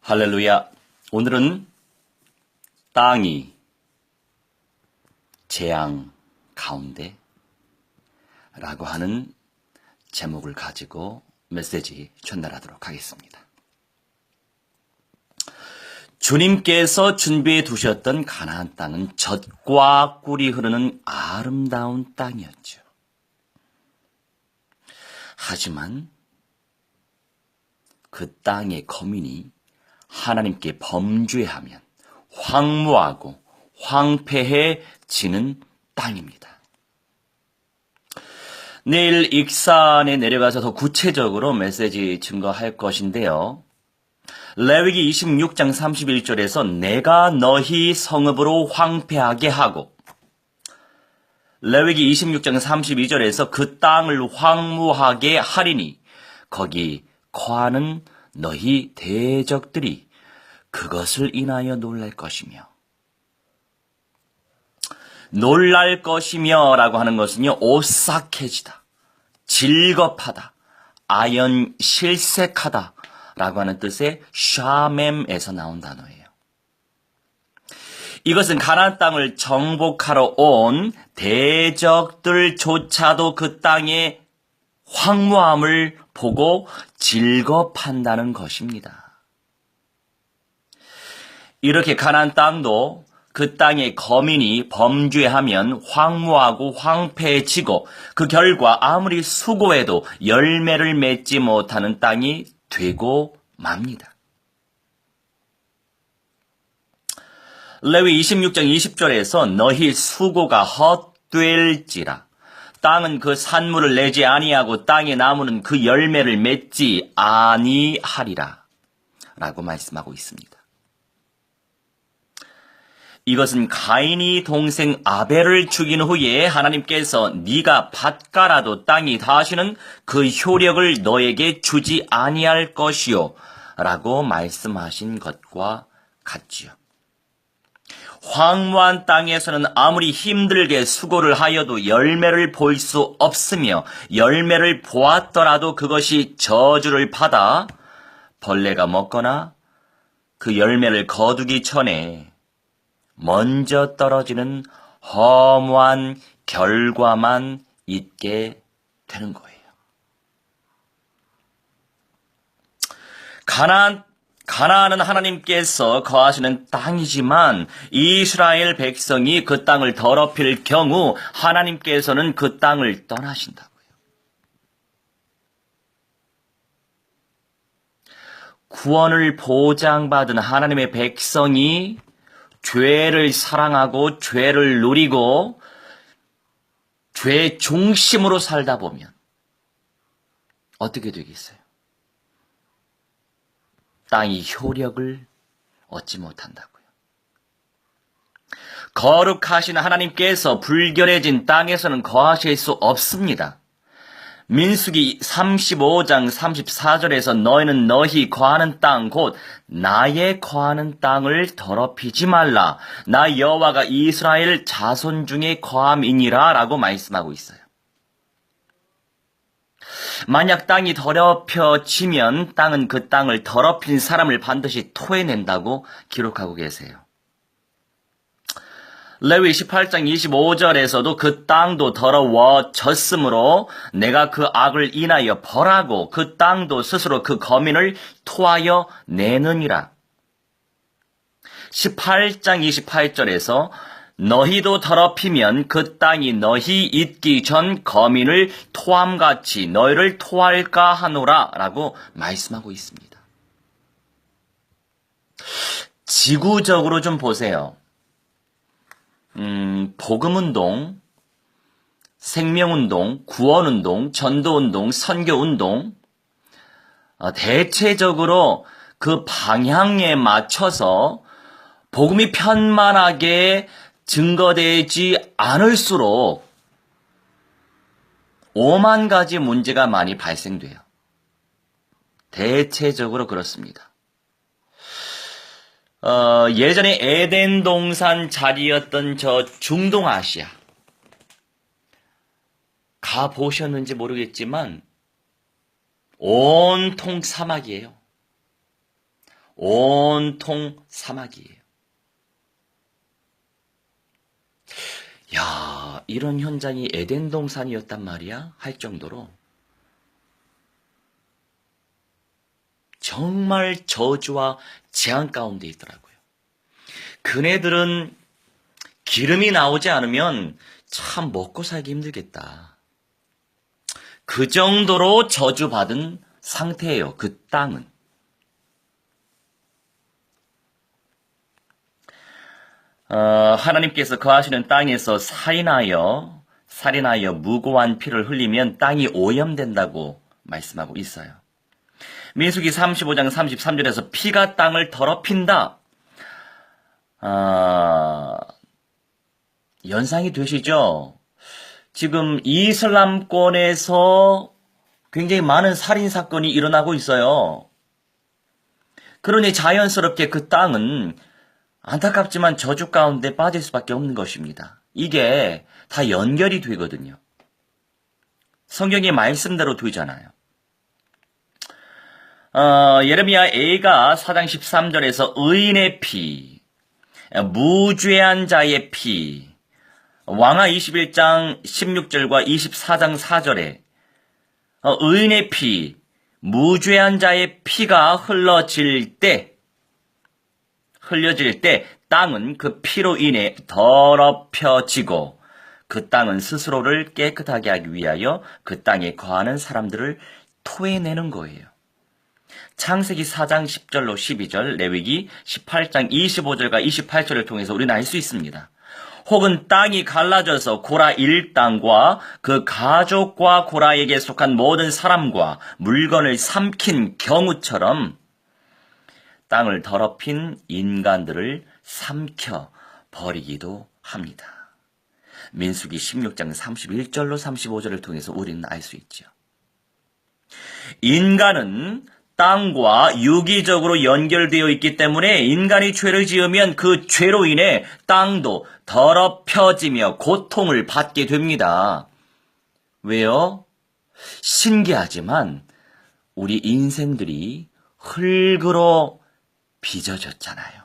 할렐루야. 오늘은 땅이 재앙 가운데 라고 하는 제목을 가지고 메시지 전달하도록 하겠습니다. 주님께서 준비해 두셨던 가나안 땅은 젖과 꿀이 흐르는 아름다운 땅이었죠. 하지만 그 땅의 거민이 하나님께 범죄하면 황무하고 황폐해지는 땅입니다. 내일 익산에 내려가서 더 구체적으로 메시지 증거할 것인데요. 레위기 26장 31절에서 내가 너희 성읍으로 황폐하게 하고, 레위기 26장 32절에서 그 땅을 황무하게 하리니 거기 거하는 너희 대적들이 그것을 인하여 놀랄 것이며, 놀랄 것이며 라고 하는 것은요, 오싹해지다, 질겁하다, 아연실색하다 라고 하는 뜻의 샤멤에서 나온 단어예요. 이것은 가나안 땅을 정복하러 온 대적들조차도 그 땅의 황무함을 보고 질겁한다는 것입니다. 이렇게 가나안 땅도 그 땅의 거민이 범죄하면 황무하고 황폐해지고 그 결과 아무리 수고해도 열매를 맺지 못하는 땅이 되고 맙니다. 레위 26장 20절에서 너희 수고가 헛될지라, 땅은 그 산물을 내지 아니하고 땅의 나무는 그 열매를 맺지 아니하리라 라고 말씀하고 있습니다. 이것은 가인이 동생 아벨을 죽인 후에 하나님께서 네가 밭가라도 땅이 다시는 그 효력을 너에게 주지 아니할 것이요 라고 말씀하신 것과 같지요. 황무한 땅에서는 아무리 힘들게 수고를 하여도 열매를 볼 수 없으며, 열매를 보았더라도 그것이 저주를 받아 벌레가 먹거나 그 열매를 거두기 전에 먼저 떨어지는 허무한 결과만 있게 되는 거예요. 가나안은 하나님께서 거하시는 땅이지만 이스라엘 백성이 그 땅을 더럽힐 경우 하나님께서는 그 땅을 떠나신다고요. 구원을 보장받은 하나님의 백성이 죄를 사랑하고 죄를 누리고 죄 중심으로 살다 보면 어떻게 되겠어요? 땅이 효력을 얻지 못한다고요. 거룩하신 하나님께서 불결해진 땅에서는 거하실 수 없습니다. 민수기 35장 34절에서 너희는 너희 거하는 땅 곧 나의 거하는 땅을 더럽히지 말라. 나 여호와가 이스라엘 자손 중에 거함이니라 라고 말씀하고 있어요. 만약 땅이 더럽혀지면 땅은 그 땅을 더럽힌 사람을 반드시 토해낸다고 기록하고 계세요. 레위 18장 25절에서도 그 땅도 더러워졌으므로 내가 그 악을 인하여 벌하고 그 땅도 스스로 그 거민을 토하여 내느니라. 18장 28절에서 너희도 더럽히면 그 땅이 너희 있기 전 거민을 토함같이 너희를 토할까 하노라 라고 말씀하고 있습니다. 지구적으로 좀 보세요. 복음운동, 생명운동, 구원운동, 전도운동, 선교운동, 대체적으로 그 방향에 맞춰서 복음이 편만하게 증거되지 않을수록 오만 가지 문제가 많이 발생돼요. 대체적으로 그렇습니다. 예전에 에덴 동산 자리였던 저 중동아시아 가보셨는지 모르겠지만 온통 사막이에요. 온통 사막이에요. 야, 이런 현장이 에덴 동산이었단 말이야? 할 정도로 정말 저주와 재앙 가운데 있더라고요. 그네들은 기름이 나오지 않으면 참 먹고 살기 힘들겠다. 그 정도로 저주받은 상태예요. 그 땅은. 하나님께서 거하시는 땅에서 살인하여 무고한 피를 흘리면 땅이 오염된다고 말씀하고 있어요. 민수기 35장 33절에서 피가 땅을 더럽힌다. 연상이 되시죠? 지금 이슬람권에서 굉장히 많은 살인사건이 일어나고 있어요. 그러니 자연스럽게 그 땅은 안타깝지만 저주 가운데 빠질 수밖에 없는 것입니다. 이게 다 연결이 되거든요. 성경의 말씀대로 되잖아요. 예레미야 A가 4장 13절에서 의인의 피, 무죄한 자의 피, 왕하 21장 16절과 24장 4절에 의인의 피, 무죄한 자의 피가 흘려질 때 땅은 그 피로 인해 더럽혀지고 그 땅은 스스로를 깨끗하게 하기 위하여 그 땅에 거하는 사람들을 토해내는 거예요. 창세기 4장 10절로 12절, 레위기 18장 25절과 28절을 통해서 우리는 알 수 있습니다. 혹은 땅이 갈라져서 고라 일당과 그 가족과 고라에게 속한 모든 사람과 물건을 삼킨 경우처럼 땅을 더럽힌 인간들을 삼켜 버리기도 합니다. 민수기 16장 31절로 35절을 통해서 우리는 알 수 있죠. 인간은 땅과 유기적으로 연결되어 있기 때문에 인간이 죄를 지으면 그 죄로 인해 땅도 더럽혀지며 고통을 받게 됩니다. 왜요? 신기하지만 우리 인생들이 흙으로 빚어졌잖아요.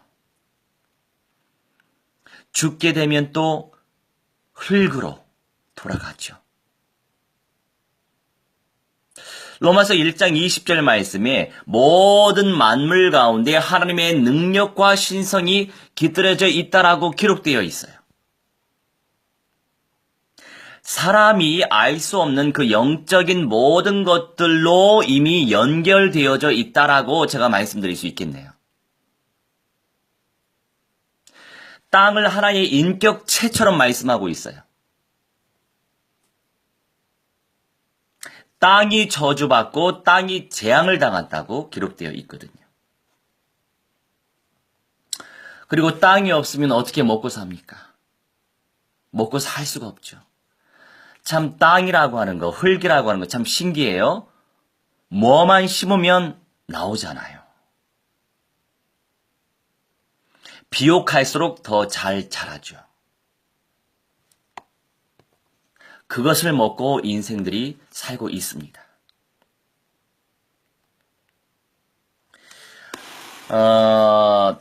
죽게 되면 또 흙으로 돌아가죠. 로마서 1장 20절 말씀에 모든 만물 가운데 하나님의 능력과 신성이 깃들여져 있다라고 기록되어 있어요. 사람이 알 수 없는 그 영적인 모든 것들로 이미 연결되어져 있다라고 제가 말씀드릴 수 있겠네요. 땅을 하나의 인격체처럼 말씀하고 있어요. 땅이 저주받고 땅이 재앙을 당한다고 기록되어 있거든요. 그리고 땅이 없으면 어떻게 먹고 삽니까? 먹고 살 수가 없죠. 참 땅이라고 하는 거, 흙이라고 하는 거 참 신기해요. 뭐만 심으면 나오잖아요. 비옥할수록 더 잘 자라죠. 그것을 먹고 인생들이 살고 있습니다.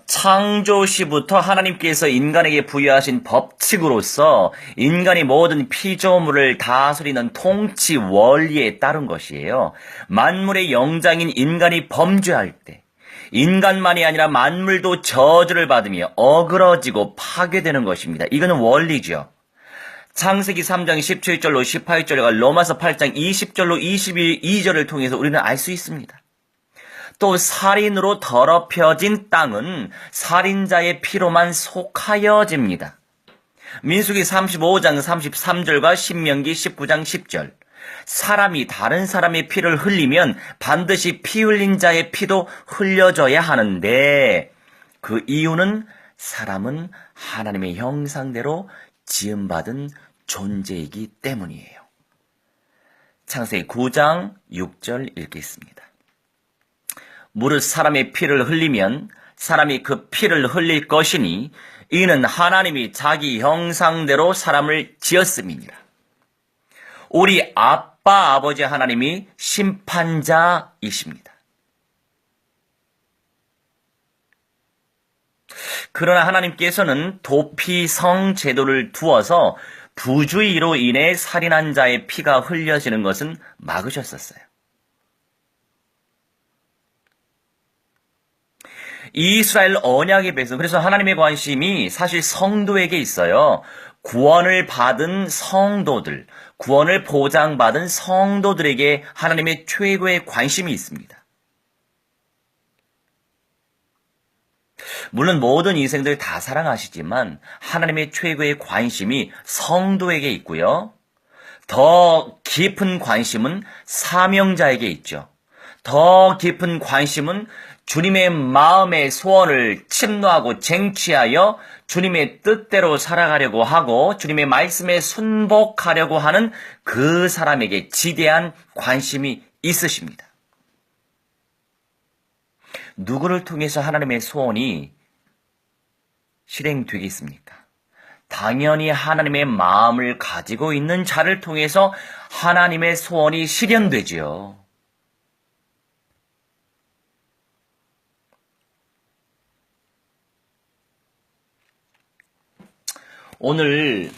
창조시부터 하나님께서 인간에게 부여하신 법칙으로서 인간이 모든 피조물을 다스리는 통치 원리에 따른 것이에요. 만물의 영장인 인간이 범죄할 때 인간만이 아니라 만물도 저주를 받으며 어그러지고 파괴되는 것입니다. 이거는 원리죠. 창세기 3장 17절로 18절과 로마서 8장 20절로 22절을 통해서 우리는 알 수 있습니다. 또 살인으로 더럽혀진 땅은 살인자의 피로만 속하여집니다. 민수기 35장 33절과 신명기 19장 10절. 사람이 다른 사람의 피를 흘리면 반드시 피 흘린 자의 피도 흘려져야 하는데 그 이유는 사람은 하나님의 형상대로 지음받은 존재이기 때문이에요. 창세기 9장 6절 읽겠습니다. 무릇 사람의 피를 흘리면 사람이 그 피를 흘릴 것이니 이는 하나님이 자기 형상대로 사람을 지었음이니라. 우리 아빠 아버지 하나님이 심판자이십니다. 그러나 하나님께서는 도피성 제도를 두어서 부주의로 인해 살인한 자의 피가 흘려지는 것은 막으셨었어요. 이스라엘 언약의 백성, 그래서 하나님의 관심이 사실 성도에게 있어요. 구원을 받은 성도들, 구원을 보장받은 성도들에게 하나님의 최고의 관심이 있습니다. 물론 모든 인생들 다 사랑하시지만 하나님의 최고의 관심이 성도에게 있고요. 더 깊은 관심은 사명자에게 있죠. 더 깊은 관심은 주님의 마음의 소원을 침노하고 쟁취하여 주님의 뜻대로 살아가려고 하고 주님의 말씀에 순복하려고 하는 그 사람에게 지대한 관심이 있으십니다. 누구를 통해서 하나님의 소원이 실행되겠습니까? 당연히 하나님의 마음을 가지고 있는 자를 통해서 하나님의 소원이 실현되지요. 오늘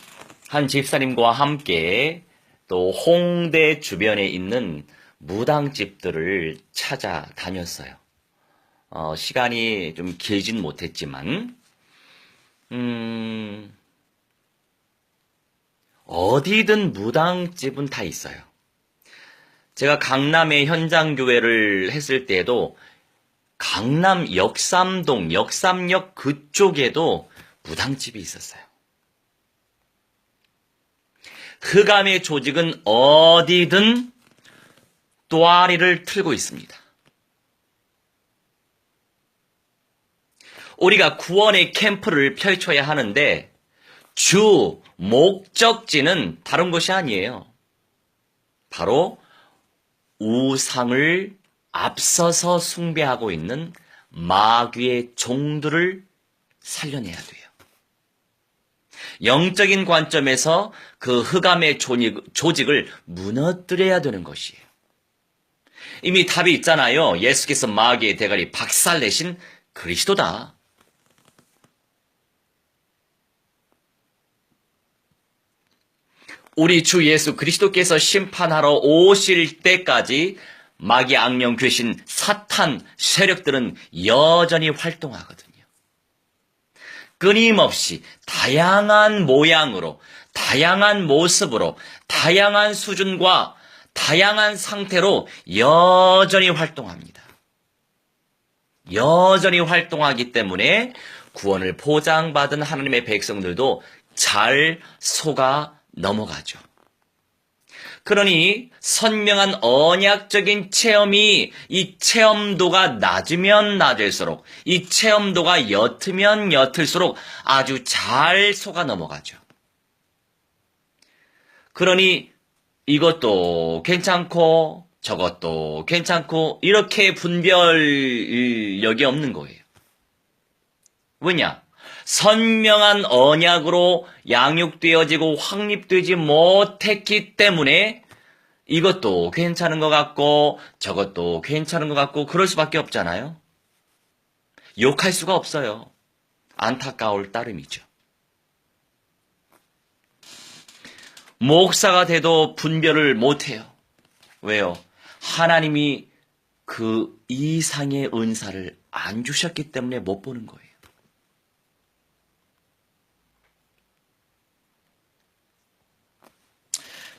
한 집사님과 함께 또 홍대 주변에 있는 무당집들을 찾아다녔어요. 시간이 좀 길진 못했지만 어디든 무당집은 다 있어요. 제가 강남에 현장교회를 했을 때에도 강남 역삼동, 역삼역 그쪽에도 무당집이 있었어요. 흑암의 조직은 어디든 또아리를 틀고 있습니다. 우리가 구원의 캠프를 펼쳐야 하는데 주 목적지는 다른 것이 아니에요. 바로 우상을 앞서서 숭배하고 있는 마귀의 종들을 살려내야 돼요. 영적인 관점에서 그 흑암의 조직을 무너뜨려야 되는 것이에요. 이미 답이 있잖아요. 예수께서 마귀의 대가리 박살내신 그리스도다. 우리 주 예수 그리스도께서 심판하러 오실 때까지 마귀 악령 귀신 사탄 세력들은 여전히 활동하거든요. 끊임없이 다양한 모양으로, 다양한 모습으로, 다양한 수준과 다양한 상태로 여전히 활동합니다. 여전히 활동하기 때문에 구원을 보장받은 하나님의 백성들도 잘 속아 넘어가죠. 그러니 선명한 언약적인 체험이 이 체험도가 낮으면 낮을수록 이 체험도가 옅으면 옅을수록 아주 잘 속아 넘어가죠. 그러니 이것도 괜찮고 저것도 괜찮고 이렇게 분별력이 없는 거예요. 왜냐? 선명한 언약으로 양육되어지고 확립되지 못했기 때문에 이것도 괜찮은 것 같고 저것도 괜찮은 것 같고 그럴 수밖에 없잖아요. 욕할 수가 없어요. 안타까울 따름이죠. 목사가 돼도 분별을 못해요. 왜요? 하나님이 그 이상의 은사를 안 주셨기 때문에 못 보는 거예요.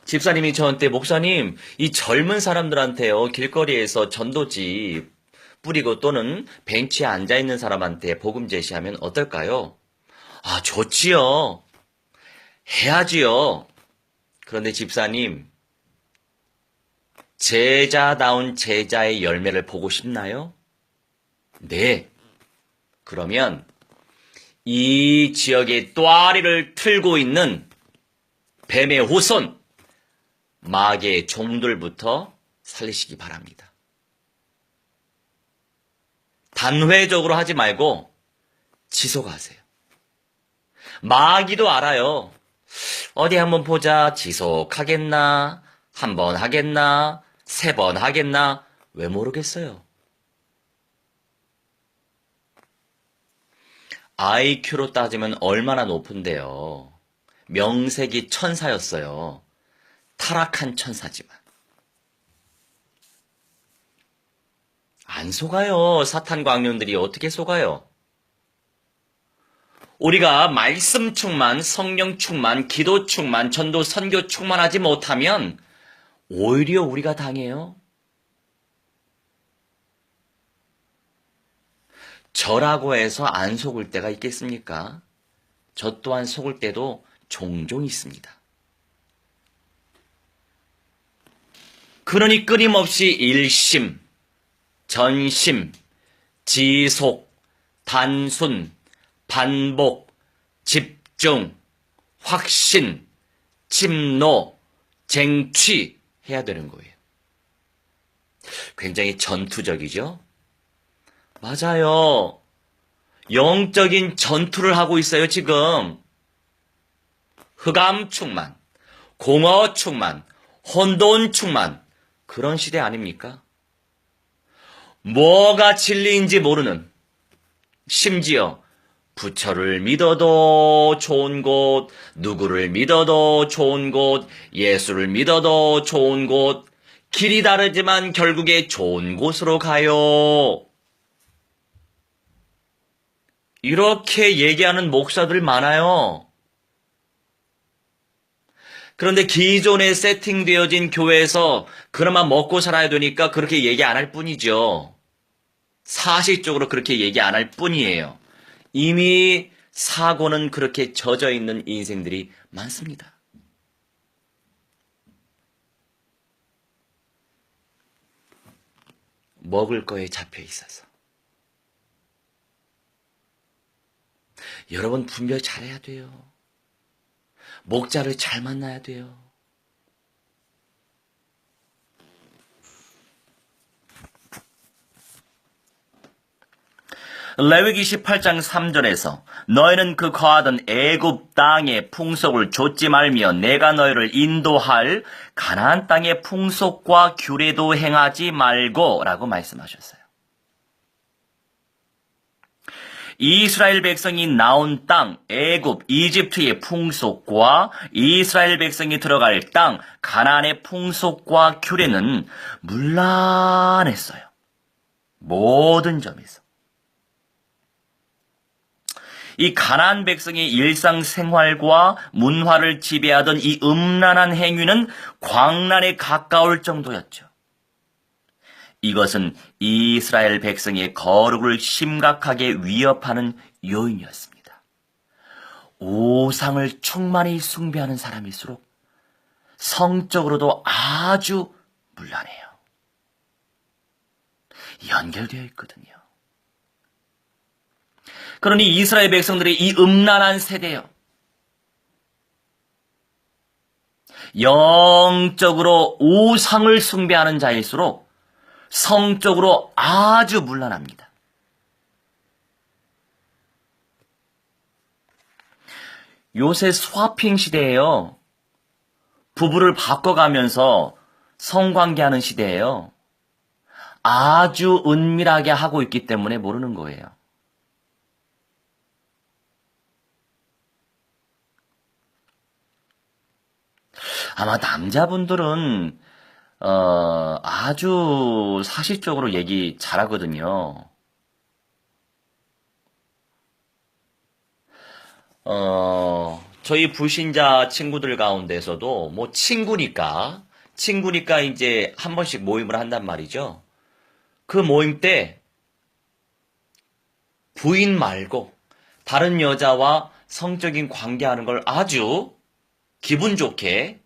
집사님이 저한테 목사님 이 젊은 사람들한테요 길거리에서 전도지 뿌리고 또는 벤치에 앉아있는 사람한테 복음 제시하면 어떨까요? 아 좋지요. 해야지요. 그런데 집사님 제자다운 제자의 열매를 보고 싶나요? 네. 그러면 이 지역의 또아리를 틀고 있는 뱀의 후손 마귀의 종들부터 살리시기 바랍니다. 단회적으로 하지 말고 지속하세요. 마귀도 알아요. 어디 한번 보자. 지속하겠나? 한 번 하겠나? 3번 하겠나? 왜 모르겠어요. IQ로 따지면 얼마나 높은데요. 명색이 천사였어요. 타락한 천사지만. 안 속아요. 사탄과 악령들이 어떻게 속아요? 우리가 말씀 충만, 성령 충만, 기도 충만, 전도 선교 충만하지 못하면 오히려 우리가 당해요. 저라고 해서 안 속을 때가 있겠습니까? 저 또한 속을 때도 종종 있습니다. 그러니 끊임없이 일심, 전심, 지속, 단순, 반복, 집중, 확신, 침노, 쟁취해야 되는 거예요. 굉장히 전투적이죠? 맞아요. 영적인 전투를 하고 있어요, 지금. 흑암 충만, 공허 충만, 혼돈 충만, 그런 시대 아닙니까? 뭐가 진리인지 모르는, 심지어 부처를 믿어도 좋은 곳, 누구를 믿어도 좋은 곳, 예수를 믿어도 좋은 곳, 길이 다르지만 결국에 좋은 곳으로 가요. 이렇게 얘기하는 목사들 많아요. 그런데 기존에 세팅되어진 교회에서 그나마 먹고 살아야 되니까 그렇게 얘기 안 할 뿐이죠. 사실적으로 그렇게 얘기 안 할 뿐이에요. 이미 사고는 그렇게 젖어 있는 인생들이 많습니다. 먹을 거에 잡혀 있어서. 여러분 분별 잘해야 돼요. 목자를 잘 만나야 돼요. 레위기 18장 3절에서 너희는 그 거하던 애굽 땅의 풍속을 좇지 말며 내가 너희를 인도할 가나안 땅의 풍속과 규례도 행하지 말고 라고 말씀하셨어요. 이스라엘 백성이 나온 땅, 애굽, 이집트의 풍속과 이스라엘 백성이 들어갈 땅, 가나안의 풍속과 규례는 문란했어요. 모든 점에서. 이 가나안 백성의 일상생활과 문화를 지배하던 이 음란한 행위는 광란에 가까울 정도였죠. 이것은 이스라엘 백성의 거룩을 심각하게 위협하는 요인이었습니다. 우상을 충만히 숭배하는 사람일수록 성적으로도 아주 문란해요. 연결되어 있거든요. 그러니 이스라엘 백성들의 이 음란한 세대요. 영적으로 우상을 숭배하는 자일수록 성적으로 아주 문란합니다. 요새 스와핑 시대예요. 부부를 바꿔가면서 성관계하는 시대예요. 아주 은밀하게 하고 있기 때문에 모르는 거예요. 아마 남자분들은 아주 사실적으로 얘기 잘하거든요. 저희 불신자 친구들 가운데서도 뭐 친구니까 이제 한 번씩 모임을 한단 말이죠. 그 모임 때 부인 말고 다른 여자와 성적인 관계하는 걸 아주 기분 좋게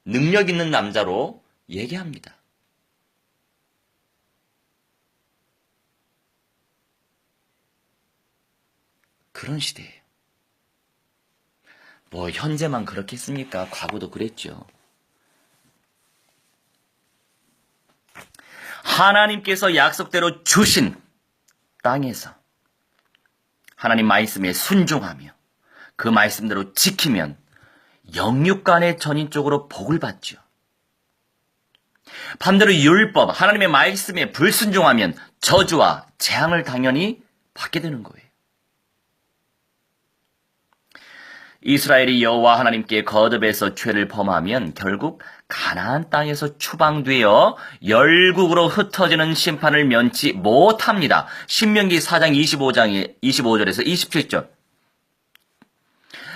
능력 있는 남자로 얘기합니다. 그런 시대예요. 뭐 현재만 그렇겠습니까? 과거도 그랬죠. 하나님께서 약속대로 주신 땅에서 하나님 말씀에 순종하며 그 말씀대로 지키면 영육간의 전인 쪽으로 복을 받죠. 반대로 율법, 하나님의 말씀에 불순종하면 저주와 재앙을 당연히 받게 되는 거예요. 이스라엘이 여호와 하나님께 거듭해서 죄를 범하면 결국 가나안 땅에서 추방되어 열국으로 흩어지는 심판을 면치 못합니다. 신명기 4장 25절에서 27절.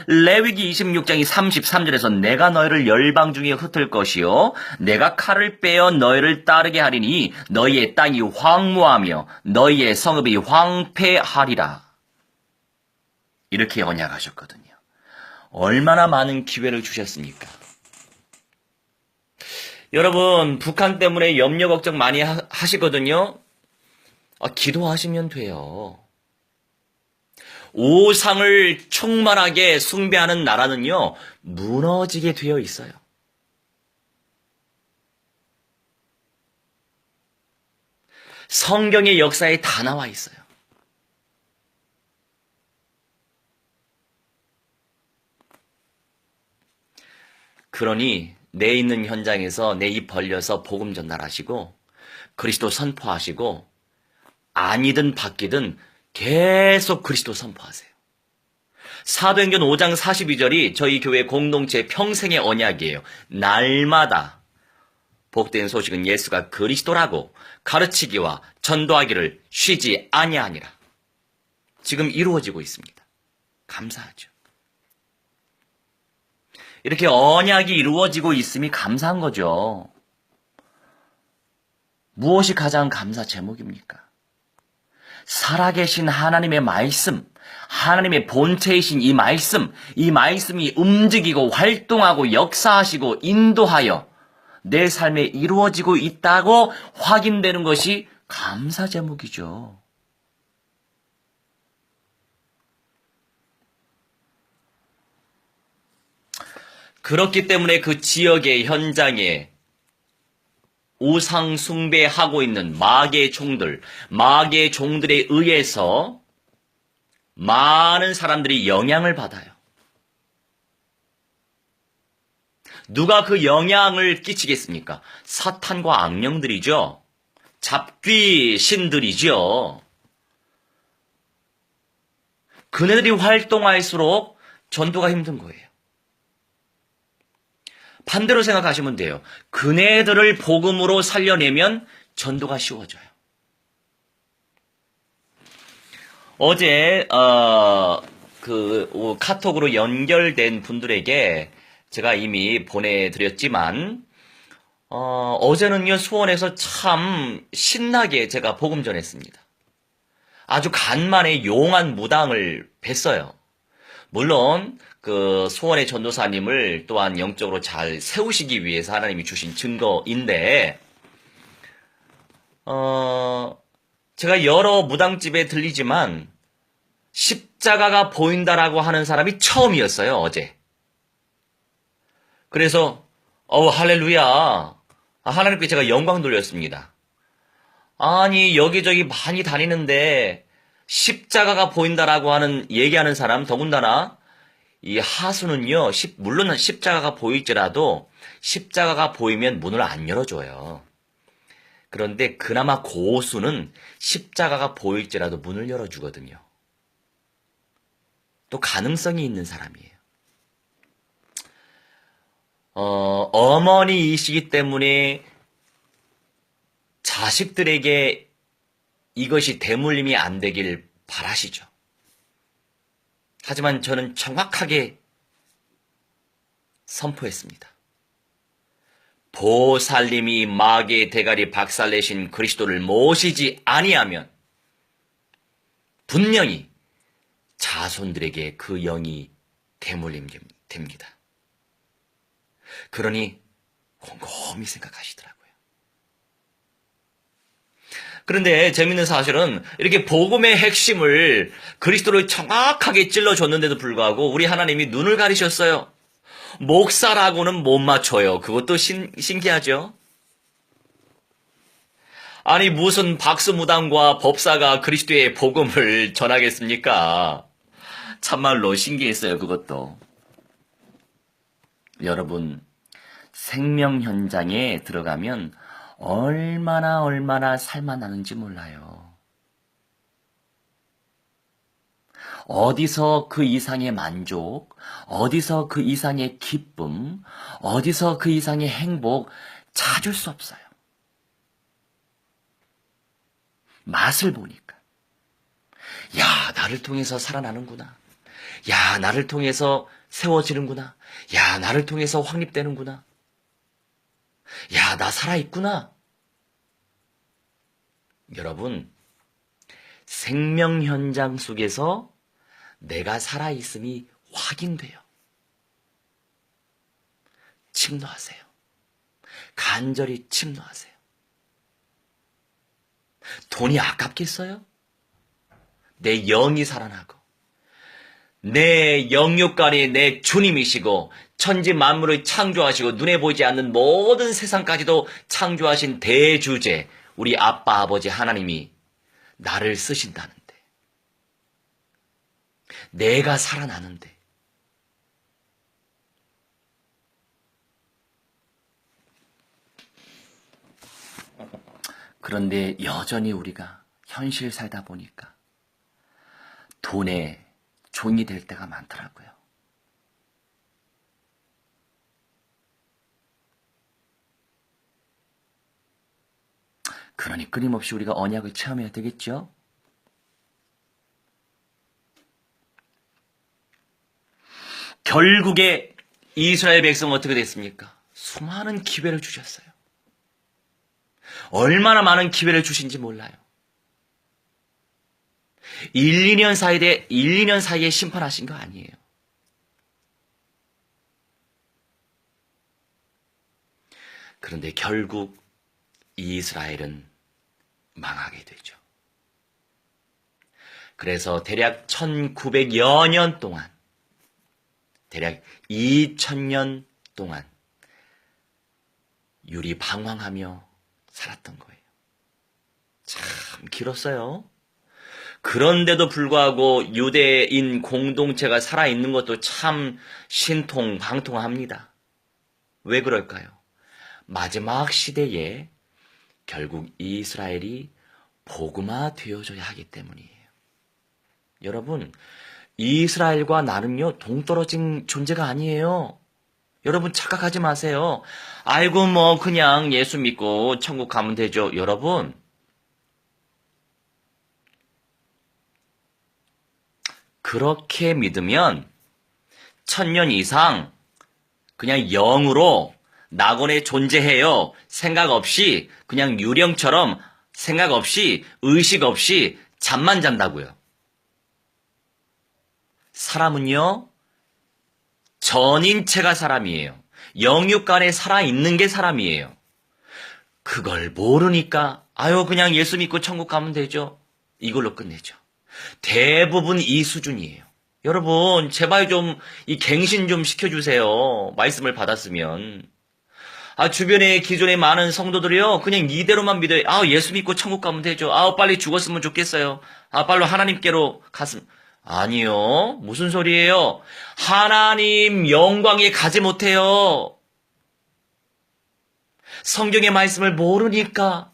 레위기 26장이 33절에서 내가 너희를 열방 중에 흩을 것이요 내가 칼을 빼어 너희를 따르게 하리니 너희의 땅이 황무하며 너희의 성읍이 황폐하리라. 이렇게 언약하셨거든요. 얼마나 많은 기회를 주셨습니까? 여러분, 북한 때문에 염려 걱정 많이 하시거든요. 기도하시면 돼요. 우상을 충만하게 숭배하는 나라는요, 무너지게 되어 있어요. 성경의 역사에 다 나와 있어요. 그러니 내 있는 현장에서 내 입 벌려서 복음 전달하시고 그리스도 선포하시고 아니든 바뀌든 계속 그리스도 선포하세요. 사도행전 5장 42절이 저희 교회 공동체 평생의 언약이에요. 날마다 복된 소식은 예수가 그리스도라고 가르치기와 전도하기를 쉬지 아니하니라. 지금 이루어지고 있습니다. 감사하죠. 이렇게 언약이 이루어지고 있음이 감사한 거죠. 무엇이 가장 감사 제목입니까? 살아계신 하나님의 말씀, 하나님의 본체이신 이 말씀이 움직이고 활동하고 역사하시고 인도하여 내 삶에 이루어지고 있다고 확인되는 것이 감사 제목이죠. 그렇기 때문에 그 지역의 현장에 우상 숭배하고 있는 마귀의 종들에 의해서 많은 사람들이 영향을 받아요. 누가 그 영향을 끼치겠습니까? 사탄과 악령들이죠. 잡귀 신들이죠. 그네들이 활동할수록 전도가 힘든 거예요. 반대로 생각하시면 돼요. 그네들을 복음으로 살려내면 전도가 쉬워져요. 어제 카톡으로 연결된 분들에게 제가 이미 보내드렸지만 어제는요 수원에서 참 신나게 제가 복음 전했습니다. 아주 간만에 용한 무당을 뵀어요. 물론 그 수원의 전도사님을 또한 영적으로 잘 세우시기 위해서 하나님이 주신 증거인데 제가 여러 무당집에 들리지만 십자가가 보인다라고 하는 사람이 처음이었어요, 어제. 그래서 할렐루야. 하나님께 제가 영광 돌렸습니다. 아니 여기저기 많이 다니는데 십자가가 보인다라고 하는 얘기하는 사람, 더군다나 이 하수는요, 물론 십자가가 보일지라도 십자가가 보이면 문을 안 열어줘요. 그런데 그나마 고수는 십자가가 보일지라도 문을 열어주거든요. 또 가능성이 있는 사람이에요. 어머니이시기 때문에 자식들에게 이것이 대물림이 안 되길 바라시죠. 하지만 저는 정확하게 선포했습니다. 보살님이 마귀의 대가리 박살내신 그리스도를 모시지 아니하면 분명히 자손들에게 그 영이 대물림 됩니다. 그러니 곰곰이 생각하시더라고요. 그런데 재밌는 사실은 이렇게 복음의 핵심을 그리스도를 정확하게 찔러줬는데도 불구하고 우리 하나님이 눈을 가리셨어요. 목사라고는 못 맞춰요. 그것도 신기하죠? 아니 무슨 박수무당과 법사가 그리스도의 복음을 전하겠습니까? 참말로 신기했어요. 그것도. 여러분, 생명 현장에 들어가면 얼마나 살만하는지 몰라요. 어디서 그 이상의 만족, 어디서 그 이상의 기쁨, 어디서 그 이상의 행복 찾을 수 없어요. 맛을 보니까. 야, 나를 통해서 살아나는구나. 야, 나를 통해서 세워지는구나. 야, 나를 통해서 확립되는구나. 야, 나 살아있구나. 여러분, 생명 현장 속에서 내가 살아있음이 확인돼요. 침노하세요. 간절히 침노하세요. 돈이 아깝겠어요? 내 영이 살아나고 내 영육간이 내 주님이시고 천지 만물을 창조하시고 눈에 보이지 않는 모든 세상까지도 창조하신 대주제 우리 아빠 아버지 하나님이 나를 쓰신다는데 내가 살아나는데 그런데 여전히 우리가 현실 살다 보니까 돈의 종이 될 때가 많더라고요. 그러니 끊임없이 우리가 언약을 체험해야 되겠죠? 결국에 이스라엘 백성은 어떻게 됐습니까? 수많은 기회를 주셨어요. 얼마나 많은 기회를 주신지 몰라요. 1, 2년 사이에 심판하신 거 아니에요. 그런데 결국 이스라엘은 망하게 되죠. 그래서 대략 1900여 년 동안, 대략 2000년 동안 유리방황하며 살았던 거예요. 참 길었어요. 그런데도 불구하고 유대인 공동체가 살아있는 것도 참 신통방통합니다. 왜 그럴까요? 마지막 시대에 결국 이스라엘이 복음화 되어져야 하기 때문이에요. 여러분, 이스라엘과 나는요, 동떨어진 존재가 아니에요. 여러분 착각하지 마세요. 아이고 뭐 그냥 예수 믿고 천국 가면 되죠. 여러분, 그렇게 믿으면 1000년 이상 그냥 영으로 낙원에 존재해요. 생각 없이 그냥 유령처럼 생각 없이 의식 없이 잠만 잔다고요. 사람은요, 전인체가 사람이에요. 영육간에 살아있는 게 사람이에요. 그걸 모르니까 아유 그냥 예수 믿고 천국 가면 되죠. 이걸로 끝내죠. 대부분 이 수준이에요. 여러분 제발 좀 이 갱신 좀 시켜주세요. 말씀을 받았으면. 주변에 기존에 많은 성도들이요 그냥 이대로만 믿어요. 예수 믿고 천국 가면 되죠. 빨리 죽었으면 좋겠어요. 빨리 하나님께로 갔으면. 아니요. 무슨 소리예요? 하나님 영광에 가지 못해요. 성경의 말씀을 모르니까.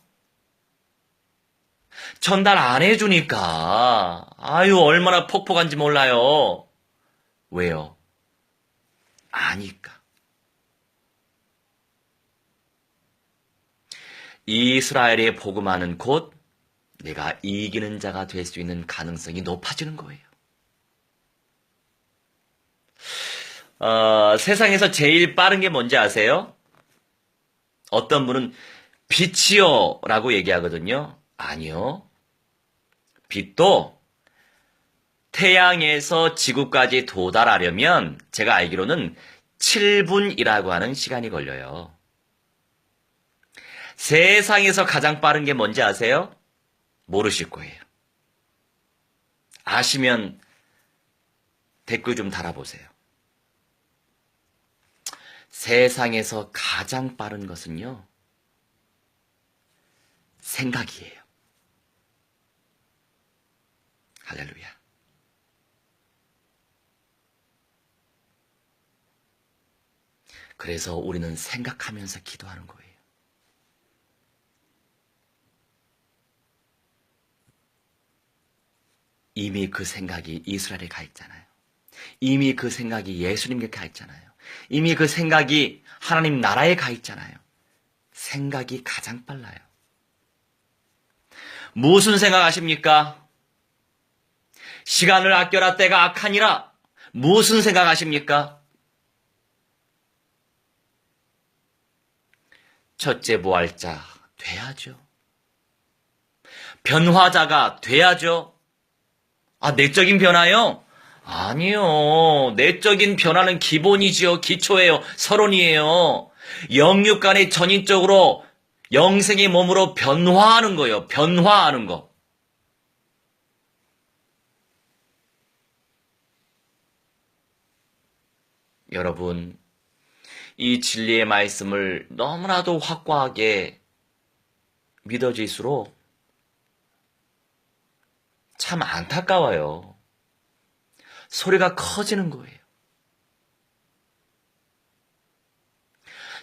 전달 안 해주니까. 얼마나 폭폭한지 몰라요. 왜요? 아니까. 이스라엘의 복음화는 곧 내가 이기는 자가 될 수 있는 가능성이 높아지는 거예요. 세상에서 제일 빠른 게 뭔지 아세요? 어떤 분은 빛이요 라고 얘기하거든요. 아니요. 빛도 태양에서 지구까지 도달하려면 제가 알기로는 7분이라고 하는 시간이 걸려요. 세상에서 가장 빠른 게 뭔지 아세요? 모르실 거예요. 아시면 댓글 좀 달아보세요. 세상에서 가장 빠른 것은요, 생각이에요. 할렐루야. 그래서 우리는 생각하면서 기도하는 거예요. 이미 그 생각이 이스라엘에 가 있잖아요. 이미 그 생각이 예수님께 가 있잖아요. 이미 그 생각이 하나님 나라에 가 있잖아요. 생각이 가장 빨라요. 무슨 생각하십니까? 시간을 아껴라 때가 악하니라. 무슨 생각하십니까? 첫째 부활자 돼야죠. 변화자가 돼야죠. 내적인 변화요? 아니요. 내적인 변화는 기본이지요. 기초예요. 서론이에요. 영육 간의 전인적으로 영생의 몸으로 변화하는 거예요. 변화하는 거. 여러분, 이 진리의 말씀을 너무나도 확고하게 믿어질수록 참 안타까워요. 소리가 커지는 거예요.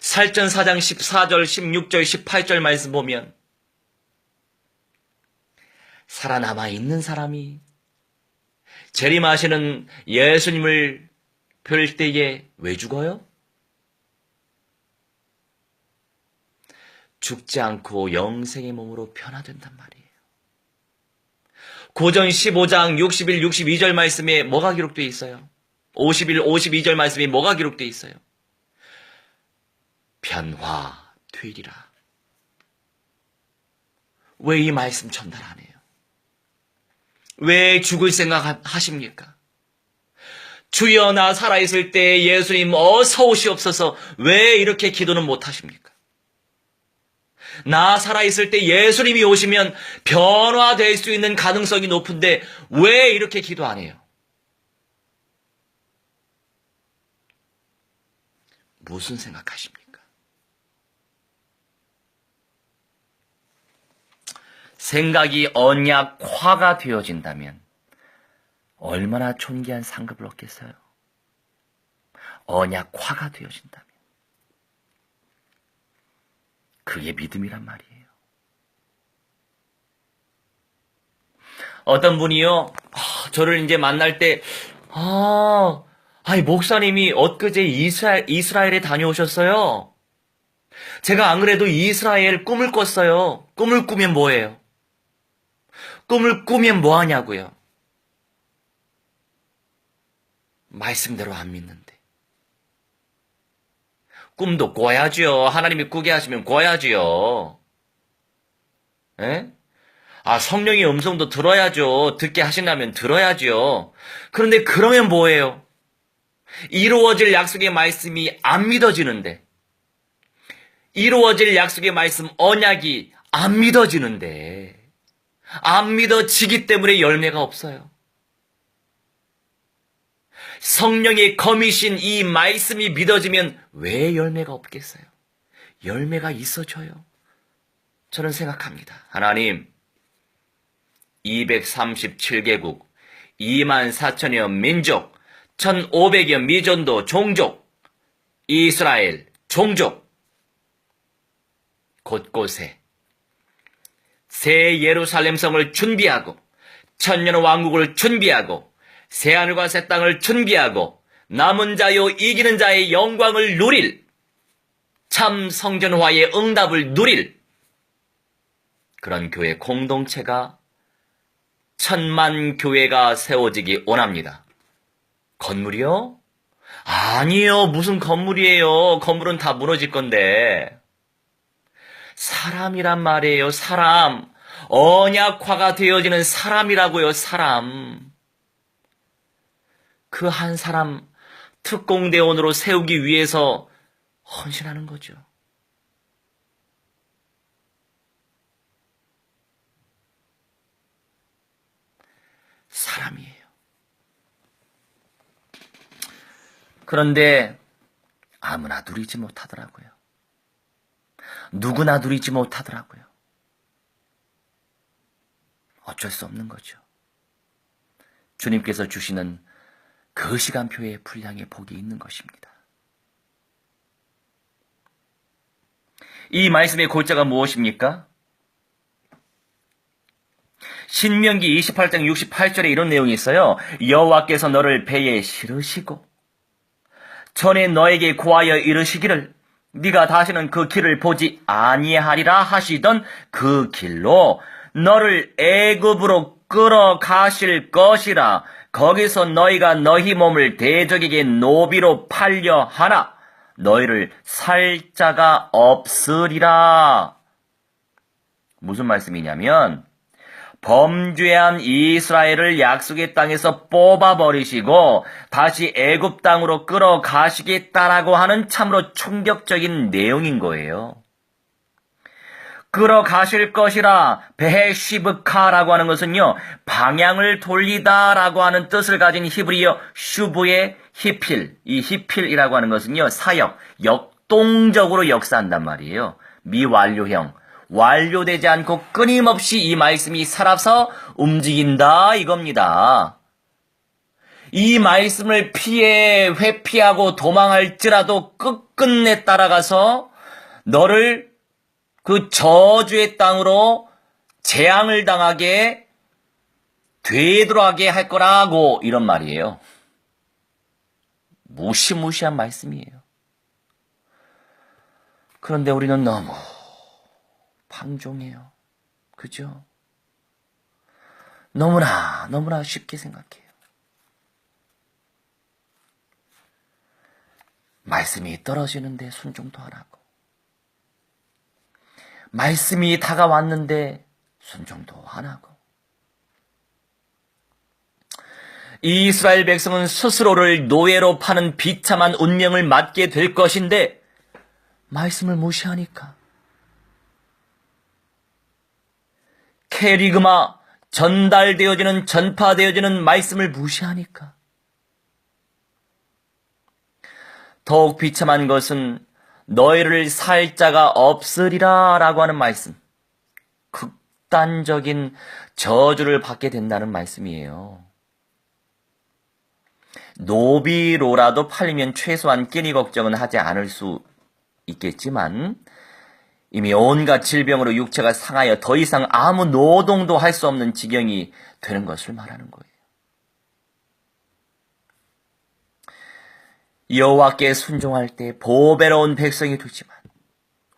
살전 4장 14절, 16절, 18절 말씀 보면 살아남아 있는 사람이 재림하시는 예수님을 뵐 때에 왜 죽어요? 죽지 않고 영생의 몸으로 변화된단 말이에요. 고전 15장 61, 62절 말씀에 뭐가 기록되어 있어요? 51, 52절 말씀에 뭐가 기록되어 있어요? 변화되리라. 왜 이 말씀 전달 안 해요? 왜 죽을 생각 하십니까? 주여 나 살아있을 때 예수님 어서 오시옵소서 왜 이렇게 기도는 못 하십니까? 나 살아있을 때 예수님이 오시면 변화될 수 있는 가능성이 높은데 왜 이렇게 기도 안 해요? 무슨 생각하십니까? 생각이 언약화가 되어진다면 얼마나 존귀한 상급을 얻겠어요? 언약화가 되어진다면. 그게 믿음이란 말이에요. 어떤 분이요, 저를 이제 만날 때, 목사님이 엊그제 이스라엘에 다녀오셨어요. 제가 안 그래도 이스라엘 꿈을 꿨어요. 꿈을 꾸면 뭐예요? 꿈을 꾸면 뭐 하냐고요? 말씀대로 안 믿는데. 꿈도 꿔야지요. 하나님이 꾸게 하시면 꿔야지요. 에? 성령의 음성도 들어야죠. 듣게 하신다면 들어야지요. 그런데 그러면 뭐예요? 이루어질 약속의 말씀이 안 믿어지는데. 이루어질 약속의 말씀 언약이 안 믿어지는데. 안 믿어지기 때문에 열매가 없어요. 성령의 거미신 이 말씀이 믿어지면 왜 열매가 없겠어요? 열매가 있어져요. 저는 생각합니다. 하나님, 237개국, 2만 4천여 민족, 1,500여 미전도 종족, 이스라엘 종족, 곳곳에 새 예루살렘 성을 준비하고, 천년 왕국을 준비하고, 새하늘과 새 땅을 준비하고 남은 자요 이기는 자의 영광을 누릴 참 성전화의 응답을 누릴 그런 교회 공동체가 10,000만 교회가 세워지기 원합니다. 건물이요? 아니요. 무슨 건물이에요. 건물은 다 무너질 건데. 사람이란 말이에요. 사람. 언약화가 되어지는 사람이라고요. 사람. 그 한 사람 특공대원으로 세우기 위해서 헌신하는 거죠. 사람이에요. 그런데 아무나 누리지 못하더라고요. 누구나 누리지 못하더라고요. 어쩔 수 없는 거죠. 주님께서 주시는 그 시간표의 분량의 복이 있는 것입니다. 이 말씀의 골자가 무엇입니까? 신명기 28장 68절에 이런 내용이 있어요. 여호와께서 너를 배에 실으시고 전에 너에게 고하여 이르시기를 네가 다시는 그 길을 보지 아니하리라 하시던 그 길로 너를 애굽으로 끌어가실 것이라. 거기서 너희가 너희 몸을 대적에게 노비로 팔려 하나 너희를 살 자가 없으리라. 무슨 말씀이냐면 범죄한 이스라엘을 약속의 땅에서 뽑아버리시고 다시 애굽 땅으로 끌어가시겠다라고 하는 참으로 충격적인 내용인 거예요. 끌어가실 것이라 베헤시브카라고 하는 것은요, 방향을 돌리다라고 하는 뜻을 가진 히브리어 슈브의 히필, 이 히필이라고 하는 것은요, 사역, 역동적으로 역사한단 말이에요. 미완료형. 완료되지 않고 끊임없이 이 말씀이 살아서 움직인다 이겁니다. 이 말씀을 회피하고 도망할지라도 끝끝내 따라가서 너를 그 저주의 땅으로 재앙을 당하게 되돌아가게 할 거라고 이런 말이에요. 무시무시한 말씀이에요. 그런데 우리는 너무 방종해요. 그죠? 너무나 쉽게 생각해요. 말씀이 떨어지는데 순종도 안 하고, 말씀이 다가왔는데 순종도 안 하고, 이스라엘 백성은 스스로를 노예로 파는 비참한 운명을 맞게 될 것인데 말씀을 무시하니까, 캐리그마 전파되어지는 말씀을 무시하니까 더욱 비참한 것은 너희를 살 자가 없으리라 라고 하는 말씀, 극단적인 저주를 받게 된다는 말씀이에요. 노비로라도 팔리면 최소한 끼니 걱정은 하지 않을 수 있겠지만 이미 온갖 질병으로 육체가 상하여 더 이상 아무 노동도 할 수 없는 지경이 되는 것을 말하는 거예요. 여호와께 순종할 때 보배로운 백성이 되지만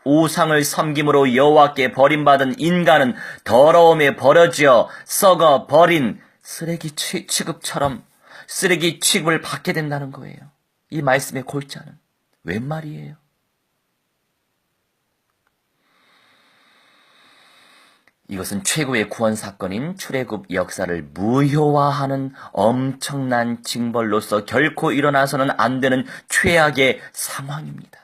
우상을 섬김으로 여호와께 버림받은 인간은 더러움에 버려지어 썩어 버린 쓰레기 취급처럼 쓰레기 취급을 받게 된다는 거예요. 이 말씀의 골자는 웬 말이에요? 이것은 최고의 구원 사건인 출애굽 역사를 무효화하는 엄청난 징벌로서 결코 일어나서는 안 되는 최악의 상황입니다.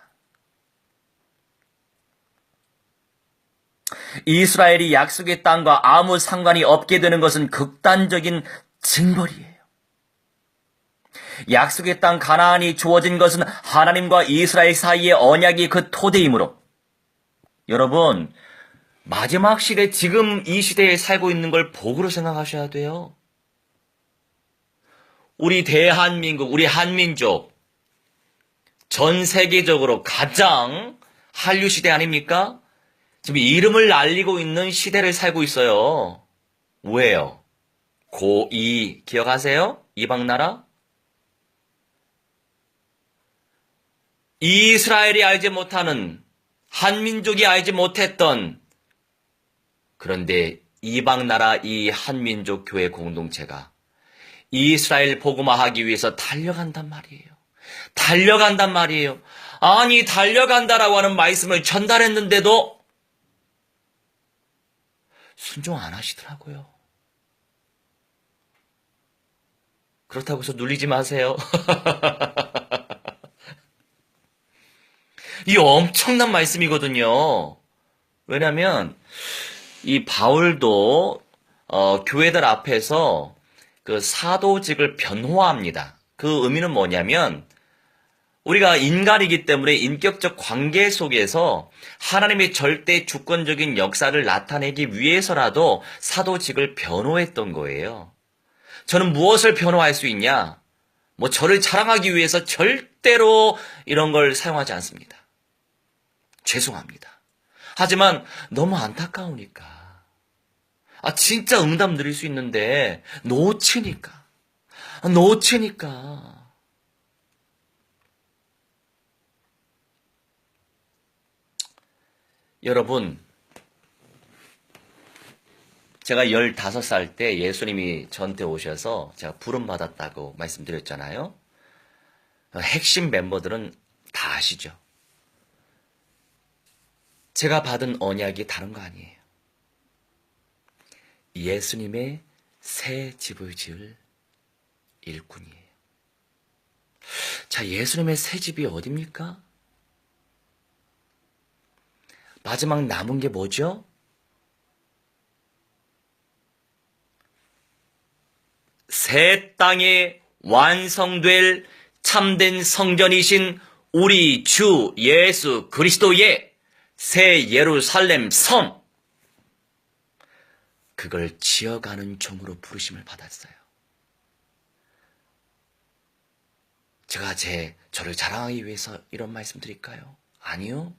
이스라엘이 약속의 땅과 아무 상관이 없게 되는 것은 극단적인 징벌이에요. 약속의 땅 가나안이 주어진 것은 하나님과 이스라엘 사이의 언약이 그 토대이므로, 여러분, 마지막 시대, 지금 이 시대에 살고 있는 걸 복으로 생각하셔야 돼요. 우리 대한민국, 우리 한민족, 전 세계적으로 가장 한류 시대 아닙니까? 지금 이름을 날리고 있는 시대를 살고 있어요. 왜요? 고2 기억하세요? 이방 나라? 이스라엘이 알지 못하는, 한민족이 알지 못했던, 그런데 이방 나라 이 한민족 교회 공동체가 이스라엘 복음화하기 위해서 달려간단 말이에요. 달려간단 말이에요. 아니, 달려간다라고 하는 말씀을 전달했는데도 순종 안 하시더라고요. 그렇다고 해서 눌리지 마세요. 이 엄청난 말씀이거든요. 왜냐하면 이 바울도 교회들 앞에서 그 사도직을 변호합니다. 그 의미는 뭐냐면 우리가 인간이기 때문에 인격적 관계 속에서 하나님의 절대 주권적인 역사를 나타내기 위해서라도 사도직을 변호했던 거예요. 저는 무엇을 변호할 수 있냐? 뭐 저를 자랑하기 위해서 절대로 이런 걸 사용하지 않습니다. 죄송합니다. 하지만 너무 안타까우니까 진짜 응답 드릴 수 있는데 놓치니까. 여러분, 제가 15살 때 예수님이 저한테 오셔서 제가 부름받았다고 말씀드렸잖아요. 핵심 멤버들은 다 아시죠? 제가 받은 언약이 다른 거 아니에요. 예수님의 새 집을 지을 일꾼이에요. 자, 예수님의 새 집이 어딥니까? 마지막 남은 게 뭐죠? 새 땅에 완성될 참된 성전이신 우리 주 예수 그리스도의 새 예루살렘 성, 그걸 지어가는 종으로 부르심을 받았어요. 제가 저를 자랑하기 위해서 이런 말씀 드릴까요? 아니요.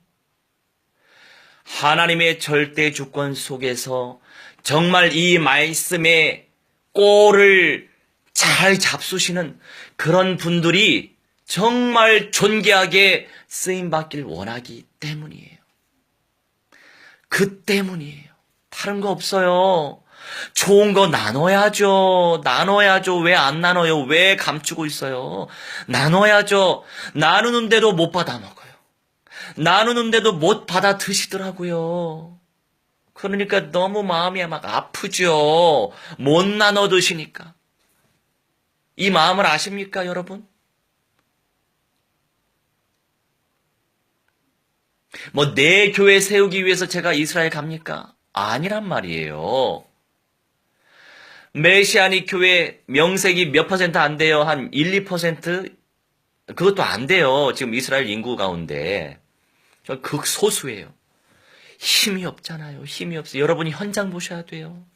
하나님의 절대 주권 속에서 정말 이 말씀의 꼴을 잘 잡수시는 그런 분들이 정말 존귀하게 쓰임받길 원하기 때문이에요. 그 때문이에요. 다른 거 없어요. 좋은 거 나눠야죠. 왜 안 나눠요? 왜 감추고 있어요? 나눠야죠. 나누는데도 못 받아 먹어요. 나누는데도 못 받아 드시더라고요. 그러니까 너무 마음이 막 아프죠. 못 나눠 드시니까. 이 마음을 아십니까, 여러분? 내 교회 세우기 위해서 제가 이스라엘 갑니까? 아니란 말이에요. 메시아닉 교회 명색이 몇 퍼센트 안 돼요? 한 1, 2%? 그것도 안 돼요. 지금 이스라엘 인구 가운데. 극소수예요. 힘이 없잖아요. 힘이 없어요. 여러분이 현장 보셔야 돼요.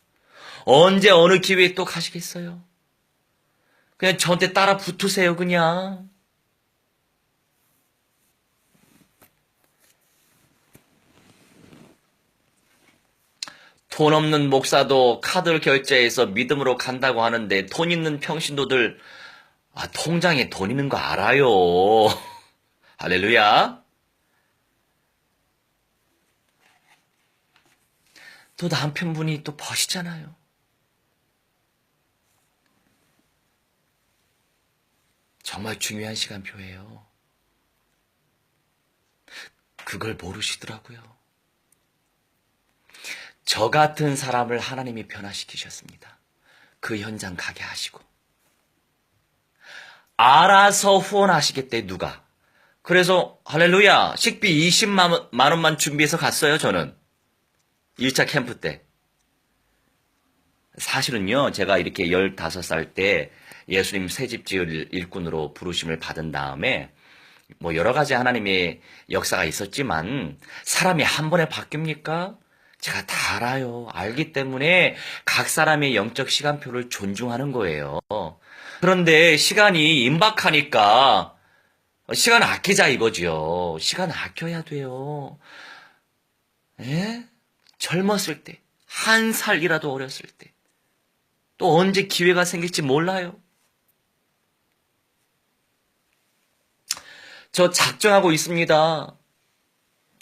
언제 어느 기회에 또 가시겠어요? 그냥 저한테 따라 붙으세요, 그냥. 돈 없는 목사도 카드 결제해서 믿음으로 간다고 하는데 돈 있는 평신도들 통장에 돈 있는 거 알아요. 할렐루야. 또 남편분이 또 버시잖아요. 정말 중요한 시간표예요. 그걸 모르시더라고요. 저 같은 사람을 하나님이 변화시키셨습니다. 그 현장 가게 하시고. 알아서 후원하시겠대, 누가. 그래서 할렐루야, 식비 20만 원만 준비해서 갔어요, 저는. 1차 캠프 때. 사실은요, 제가 이렇게 15살 때 예수님 새집 지을 일꾼으로 부르심을 받은 다음에 여러 가지 하나님의 역사가 있었지만 사람이 한 번에 바뀝니까? 제가 다 알아요. 알기 때문에 각 사람의 영적 시간표를 존중하는 거예요. 그런데 시간이 임박하니까 시간 아끼자 이거지요. 시간 아껴야 돼요. 예? 젊었을 때, 한 살이라도 어렸을 때, 또 언제 기회가 생길지 몰라요. 저 작정하고 있습니다.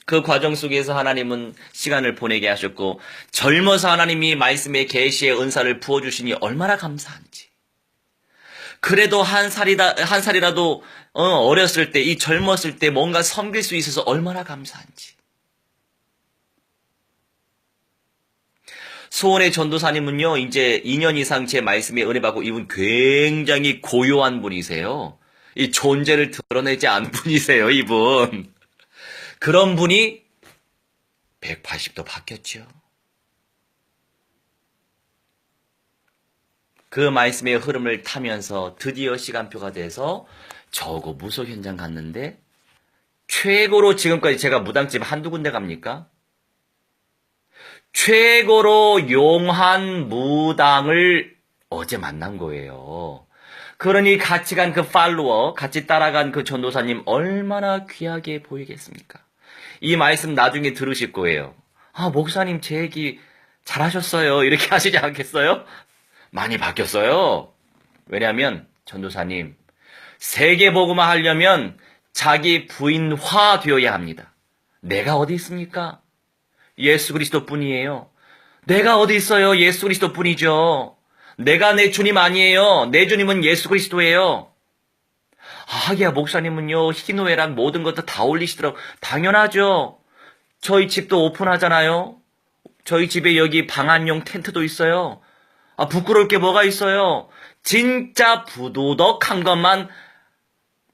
그 과정 속에서 하나님은 시간을 보내게 하셨고 젊어서 하나님이 말씀의 계시의 은사를 부어주시니 얼마나 감사한지. 그래도 한 살이라도 어렸을 때, 이 젊었을 때 뭔가 섬길 수 있어서 얼마나 감사한지. 소원의 전도사님은요, 이제 2년 이상 제 말씀에 은혜 받고 이분 굉장히 고요한 분이세요. 이 존재를 드러내지 않은 분이세요, 이분. 그런 분이 180도 바뀌었죠. 그 말씀의 흐름을 타면서 드디어 시간표가 돼서 저거 무속 현장 갔는데 최고로 지금까지 제가 무당집 한두 군데 갑니까? 최고로 용한 무당을 어제 만난 거예요. 그러니 같이 간 그 팔로워, 같이 따라간 그 전도사님 얼마나 귀하게 보이겠습니까? 이 말씀 나중에 들으실 거예요. 목사님 제 얘기 잘하셨어요. 이렇게 하시지 않겠어요? 많이 바뀌었어요. 왜냐하면 전도사님, 세계복음화 하려면 자기 부인화 되어야 합니다. 내가 어디 있습니까? 예수 그리스도 뿐이에요. 내가 어디 있어요? 예수 그리스도 뿐이죠. 내가 내 주님 아니에요. 내 주님은 예수 그리스도예요. 하기야 목사님은요, 희노애락 모든 것도 다 올리시더라고. 당연하죠. 저희 집도 오픈하잖아요. 저희 집에 여기 방한용 텐트도 있어요. 부끄러울 게 뭐가 있어요? 진짜 부도덕한 것만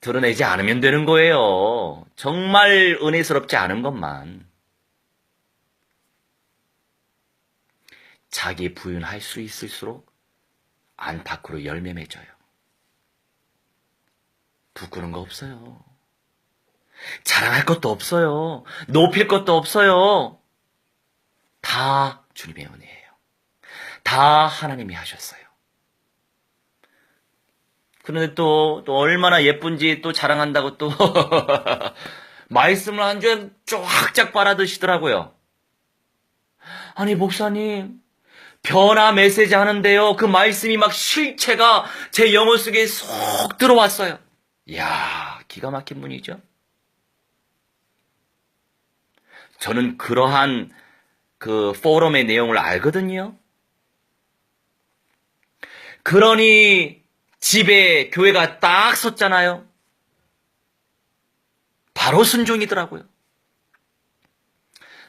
드러내지 않으면 되는 거예요. 정말 은혜스럽지 않은 것만. 자기 부인할 수 있을수록 안팎으로 열매 맺어요. 부끄러운 거 없어요. 자랑할 것도 없어요. 높일 것도 없어요. 다 주님의 은혜예요. 다 하나님이 하셨어요. 그런데 또 얼마나 예쁜지 또 자랑한다고 또 말씀을 한 주에 쫙쫙 빨아드시더라고요. 아니 목사님, 변화 메시지 하는데요, 그 말씀이 막 실체가 제 영혼 속에 쏙 들어왔어요. 이야, 기가 막힌 분이죠. 저는 그러한 그 포럼의 내용을 알거든요. 그러니 집에 교회가 딱 섰잖아요. 바로 순종이더라고요.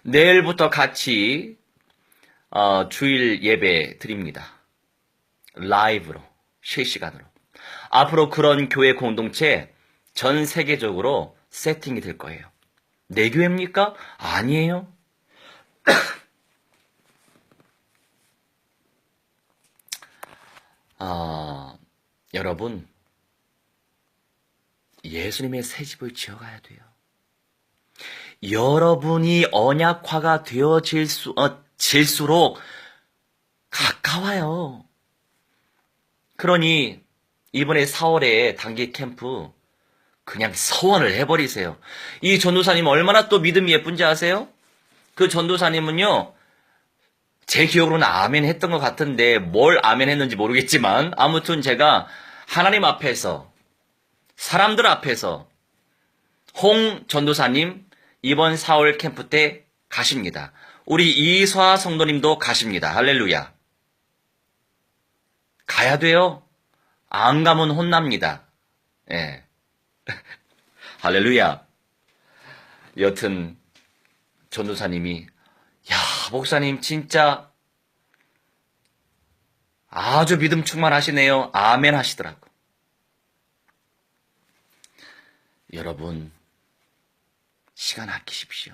내일부터 같이 주일 예배 드립니다. 라이브로, 실시간으로. 앞으로 그런 교회 공동체 전 세계적으로 세팅이 될 거예요. 내 교회입니까? 아니에요. 여러분, 예수님의 새 집을 지어가야 돼요. 여러분이 언약화가 질수록 가까워요. 그러니 이번에 4월에 단기 캠프 그냥 서원을 해버리세요. 이 전도사님 얼마나 또 믿음이 예쁜지 아세요? 그 전도사님은요, 제 기억으로는 아멘 했던 것 같은데 뭘 아멘 했는지 모르겠지만 아무튼 제가 하나님 앞에서, 사람들 앞에서 홍 전도사님 이번 4월 캠프 때 가십니다. 우리 이수아 성도님도 가십니다. 할렐루야. 가야 돼요. 안 가면 혼납니다. 예. 할렐루야. 여튼 전도사님이, 야, 목사님 진짜 아주 믿음 충만하시네요. 아멘 하시더라고. 여러분, 시간 아끼십시오.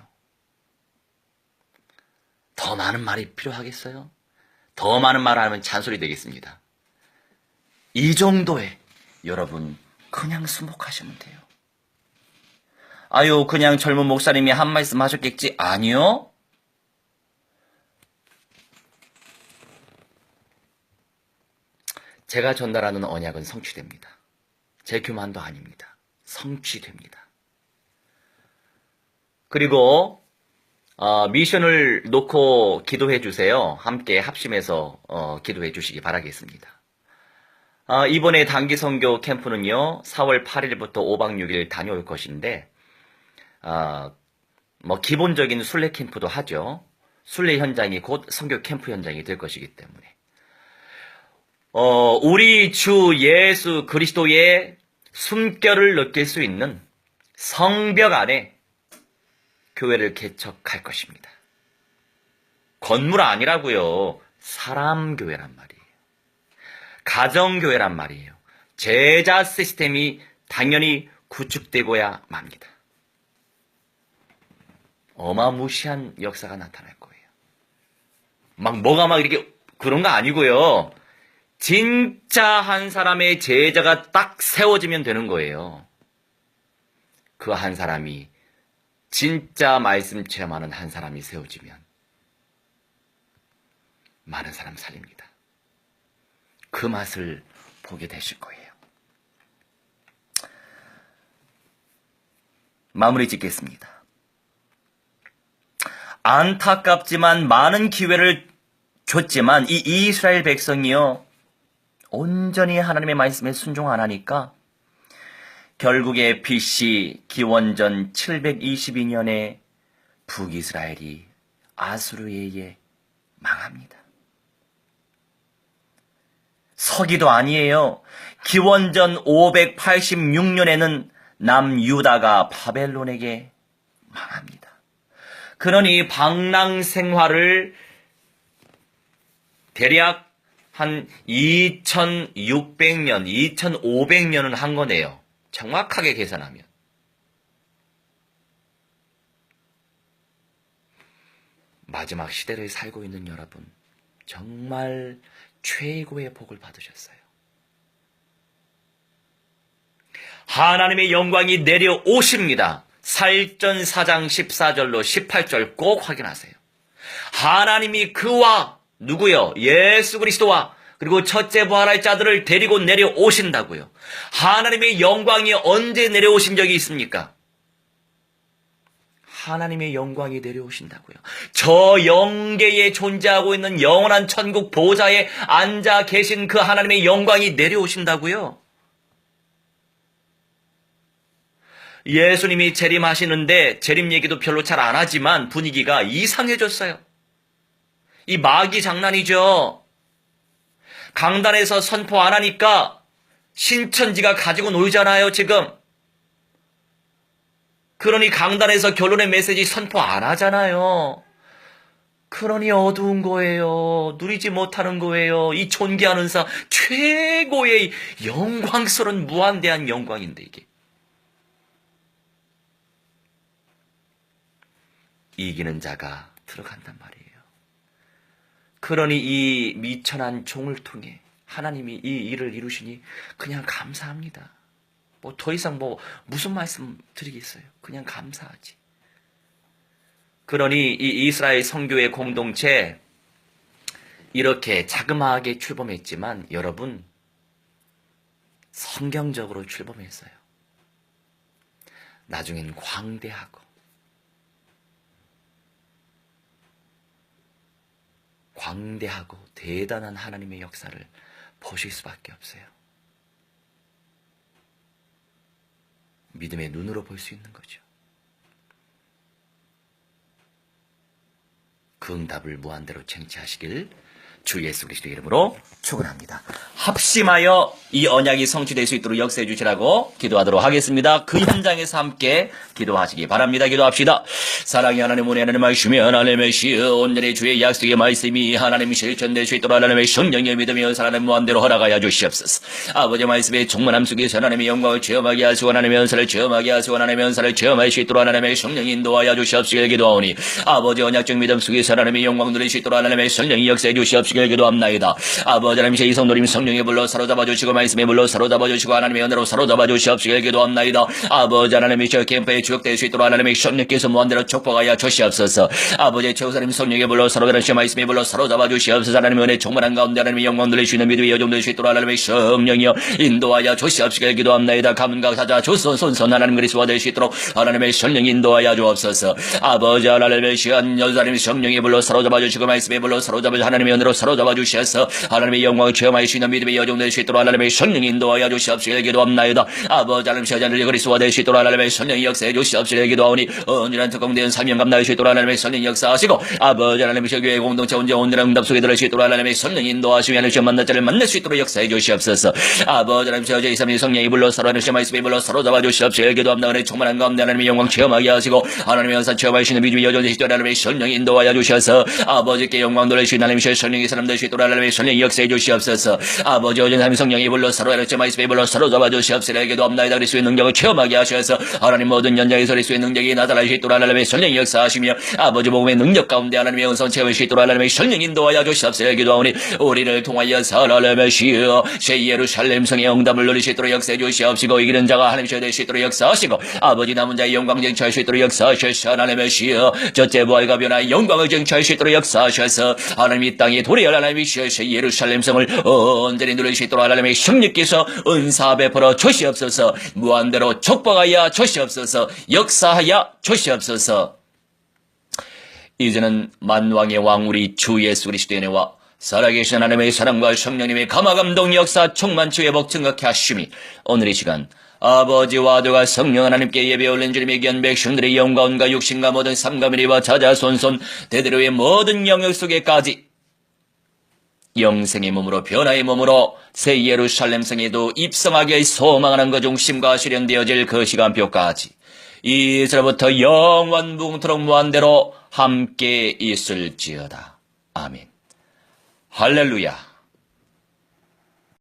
더 많은 말이 필요하겠어요? 더 많은 말을 하면 잔소리 되겠습니다. 이 정도에 여러분 그냥 수목하시면 돼요. 아유, 그냥 젊은 목사님이 한 말씀 하셨겠지? 아니요. 제가 전달하는 언약은 성취됩니다. 제 교만도 아닙니다. 성취됩니다. 그리고 미션을 놓고 기도해 주세요. 함께 합심해서 기도해 주시기 바라겠습니다. 이번에 단기 선교 캠프는요, 4월 8일부터 5박 6일 다녀올 것인데, 기본적인 순례 캠프도 하죠. 순례 현장이 곧 선교 캠프 현장이 될 것이기 때문에. 우리 주 예수 그리스도의 숨결을 느낄 수 있는 성벽 안에 교회를 개척할 것입니다. 건물 아니라고요. 사람 교회란 말이에요. 가정 교회란 말이에요. 제자 시스템이 당연히 구축되고야 맙니다. 어마무시한 역사가 나타날 거예요. 뭐가 이렇게 그런 거 아니고요. 진짜 한 사람의 제자가 딱 세워지면 되는 거예요. 그 한 사람이, 진짜 말씀 체험하는 한 사람이 세워지면 많은 사람 살립니다. 그 맛을 보게 되실 거예요. 마무리 짓겠습니다. 안타깝지만 많은 기회를 줬지만 이 이스라엘 백성이요 온전히 하나님의 말씀에 순종 안 하니까 결국에 BC 기원전 722년에 북이스라엘이 아수르에 의해 망합니다. 서기도 아니에요. 기원전 586년에는 남유다가 바벨론에게 망합니다. 그러니 방랑 생활을 대략 한 2600년, 2500년은 한 거네요. 정확하게 계산하면. 마지막 시대를 살고 있는 여러분, 정말 최고의 복을 받으셨어요. 하나님의 영광이 내려오십니다. 사일전 4장 14절로 18절 꼭 확인하세요. 하나님이 그와 누구요? 예수 그리스도와 그리고 첫째 부활할 자들을 데리고 내려오신다고요. 하나님의 영광이 언제 내려오신 적이 있습니까? 하나님의 영광이 내려오신다고요. 저 영계에 존재하고 있는 영원한 천국 보좌에 앉아 계신 그 하나님의 영광이 내려오신다고요. 예수님이 재림하시는데 재림 얘기도 별로 잘 안 하지만 분위기가 이상해졌어요. 이 마귀 장난이죠. 강단에서 선포 안 하니까 신천지가 가지고 놀잖아요, 지금. 그러니 강단에서 결론의 메시지 선포 안 하잖아요. 그러니 어두운 거예요. 누리지 못하는 거예요. 이 존귀하는 사 최고의 영광스러운 무한대한 영광인데 이게. 이기는 자가 들어간단 말이에요. 그러니 이 미천한 종을 통해 하나님이 이 일을 이루시니 그냥 감사합니다. 뭐 더 이상 무슨 말씀 드리겠어요. 그냥 감사하지. 그러니 이 이스라엘 선교의 공동체 이렇게 자그마하게 출범했지만 여러분 성경적으로 출범했어요. 나중엔 광대하고 대단한 하나님의 역사를 보실 수밖에 없어요. 믿음의 눈으로 볼 수 있는 거죠. 그 응답을 무한대로 쟁취하시길 주 예수 그리스도 이름으로 축원합니다. 합심하여 이 언약이 성취될 수 있도록 역사해 주시라고 기도하도록 하겠습니다. 그 현장에서 함께 기도하시기 바랍니다. 기도합시다. 사랑의 하나님, 은혜의 하나님 말씀이여 하나님의 시여 온전히 주의 약속의 말씀이 하나님 실천될 수 있도록 하나님의 성령의 믿음이여 하나님 무한대로 허락하여 주시옵소서. 아버지 말씀의 충만함 속에서 하나님의 영광을 체험하게 하시고 하나님의 은사를 체험하게 하시고 하나님의 은사를 체험할 수 있도록 하나님의 성령 인도하여 주시옵시길 기도하오니 아버지 언약적 믿음 속에서 하나님의 영광 누릴 수 있도록 하나님의 성령이 역사해 주시옵시길 기도합나이다. 아버지 하나님 제 이성노림 성령의 불로 사로잡아 주시고 말씀의 불로 사로잡아 주시고 하나님의 은혜로 사로잡아 주시옵시길 기도합나이다. 아버지 하나님의 저 캠프에 주역될 수 있도록 하나님의 성령께서 무한대로 축복하여 주시옵소서. 아버지 최우사님 성령의 불로 사로잡아 주시고 말씀의 불로 사로잡아 주시옵소서. 하나님의 은혜 충만한 가운데 하나님의 영광 누릴 수 있는 믿음이 여정될 수 있도록 하나님의 성령이여 인도하여 주시옵시길 기도합나이다. 감각사자 조선 손선 하나님 그리스도가 될 수 있도록 하나님의 성령 인도하여 주옵소서. 아버지 하나님의 시한 여사님 성령의 불로 사로잡아 주시고 말씀의 불로 사로잡아 주시고 하나님의 은혜로 사로잡아 주셔서 하나님의 영광을 체험할 수 있는 믿음이 여정될 수 있도록 하나님의 성령 인도하여 주시옵시길 기도합나이다. 아버지 하나님 시하자를 그리스도가 될 수 있도록 하나님의 성령이 역사해 주시옵시길 기도하오니 온전한 특공된 사명 감당할 수 있도록 하나님의 성령이 역사하시고 아버지 하나님의 교회 공동체 온전 온전한 응답 속에 들을 수 있도록 하나님의 성령 인도하시며 하나님 시험 만날 자를 만날 수 있도록 역사해 주시옵소서. 아버지 하나님 시하자 이삼위 성령이 불러 사로하는 시험 말씀이 불러 사로잡아 주시옵시길 기도합니다. 은혜 충만한 가운데 하나님의 영광 체험하게 하시고 하나님의 연산 체험할 수 있는 믿음이 여정될 수 있도록 하나님의 성령이 인도하여 주셔서 아버지께 영광 돌릴 수 있는 하나님의 성령이 사람 될 수 있도록 하나님의 성령이 역사해 주시옵소서. 아버지 어전하나님 성령이 불러 사로하는 시험 말씀이 불러 사로잡아 주시옵시길 기도합니다. 그리스도의 능력을 체험하게 하셔서 하나님 모든 연장에서 그리스도의 능력이 나타날 수 있도록 하나님의 성령이 역사하시며 아버지 복음의 능력 가운데 하나님의 은성 체험할 수 있도록 하나님의 성령 인도하여 주시옵시길 기도하오니 우리를 통하여서 하나님의 시여 새 예루살렘 성의 응답을 누릴 수 있도록 역사해 주시옵시고 이기는 자가 하나님 셔야 될 수 있도록 역사하시고 아버지 남은 자의 영광 쟁취할 수 있도록 역사하셔서 하나님의 시여 첫째 부활과 변화의 영광을 쟁취할 수 있도록 역사하셔서 하나님 이 땅에 도리할 하나님의 시여 새 예루살렘 성을 온전히 누릴 수 있도록 하나님의 성령께서 은사 베풀어 주시옵소서. 무한대로 축복하여 주시옵소서. 역사하여 주시옵소서. 이제는 만왕의 왕 우리 주 예수 그리스도의 은혜와 살아계신 하나님의 사랑과 성령님의 감화감동 역사 충만치 회복 증거케 하심이 오늘 이 시간 아버지와 아들과 성령 하나님께 예배 올린 주님의 귀한 백성들의 영광과 육신과 모든 삶과 미래와 자자손손 대대로의 모든 영역 속에까지 영생의 몸으로 변화의 몸으로 새 예루살렘 성에도 입성하게 소망하는 그 중심과 실현되어질 그 시간표까지 이제부터 영원무궁토록 무한대로 함께 있을지어다. 아멘. 할렐루야.